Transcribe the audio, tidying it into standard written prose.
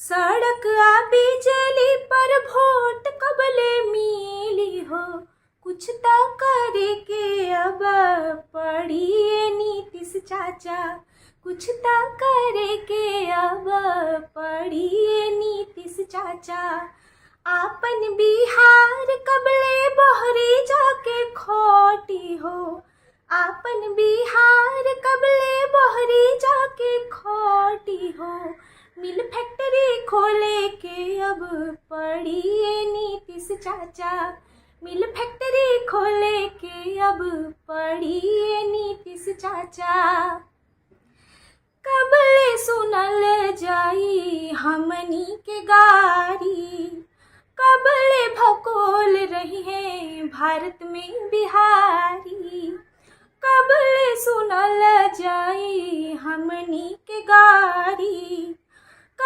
सड़क आ बिजली पर वोट कबले मिली हो, कुछ तो करे के अब पड़ी नीतीश चाचा, कुछ तो करे के अब पड़ी नीतीश चाचा। आपन बिहार कबले बहरी जाके खोटी हो, आपन बिहार कबले बहरी जाके खोटी हो। मिल फैक्ट्री खोले के अब पड़ी नीतीश चाचा, मिल फैक्ट्री खोले के अब पड़ी नीतीश चाचा। कबले सुनल जाई हमनी के गारी, कबले भकोल रही है भारत में बिहारी, कबले सुनल जाई हमनी के गारी।